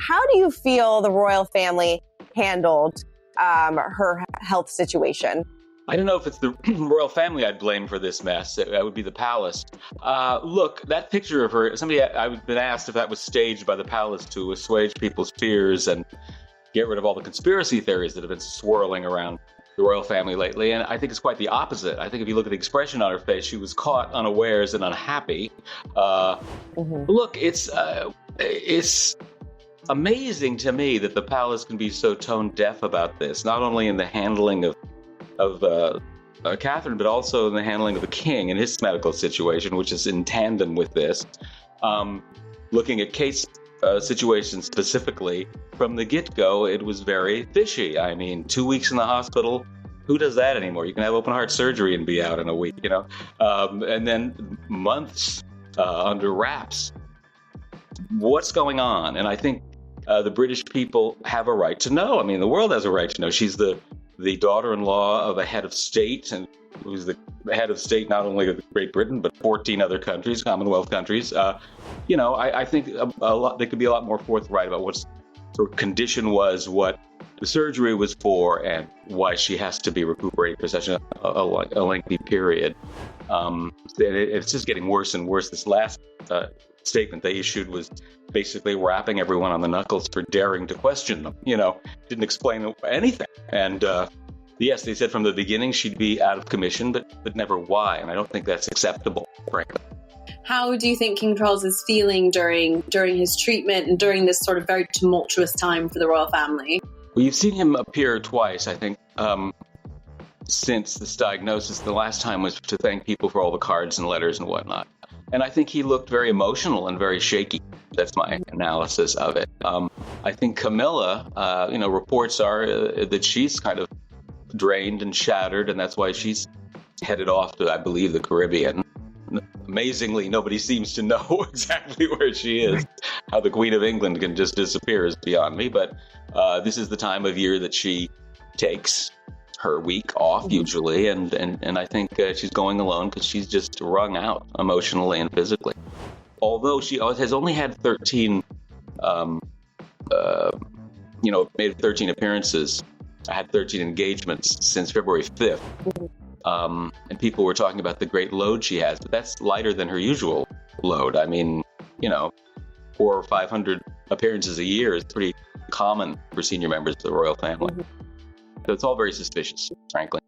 How do you feel the royal family handled her health situation? I don't know if it's the royal family I'd blame for this mess. That would be the palace. Look, that picture of her, I've been asked if that was staged by the palace to assuage people's fears and get rid of all the conspiracy theories that have been swirling around the royal family lately. And I think it's quite the opposite. I think if you look at the expression on her face, she was caught unawares and unhappy. Look, it's amazing to me that the palace can be so tone deaf about this, not only in the handling of Catherine, but also in the handling of the king and his medical situation, which is in tandem with this. Looking at Kate's situation specifically, from the get-go, it was very fishy. I mean, 2 weeks in the hospital, who does that anymore? You can have open heart surgery and be out in a week, and then months under wraps. What's going on? And I think the British people have a right to know. I mean, the world has a right to know. She's the daughter-in-law of a head of state, and who's the head of state not only of Great Britain, but 14 other countries, Commonwealth countries. I think they could be a lot more forthright about what her condition was, what the surgery was for, and why she has to be recuperating for such a lengthy period. It's just getting worse and worse. This last statement they issued was basically rapping everyone on the knuckles for daring to question them. Didn't explain anything. And yes, they said from the beginning she'd be out of commission, but never why. And I don't think that's acceptable, frankly. How do you think King Charles is feeling during his treatment and during this sort of very tumultuous time for the royal family? Well, you've seen him appear twice, I think, since this diagnosis. The last time was to thank people for all the cards and letters and whatnot. And I think he looked very emotional and very shaky. That's my analysis of it. I think Camilla, reports are that she's kind of drained and shattered, and that's why she's headed off to, I believe, the Caribbean. Amazingly, nobody seems to know exactly where she is. How the Queen of England can just disappear is beyond me. But this is the time of year that she takes her week off usually, and I think she's going alone because she's just wrung out emotionally and physically. Although she has only had 13, made 13 appearances, had 13 engagements since February 5th, and people were talking about the great load she has, but that's lighter than her usual load. I mean, 400 or 500 appearances a year is pretty common for senior members of the royal family. So it's all very suspicious, frankly.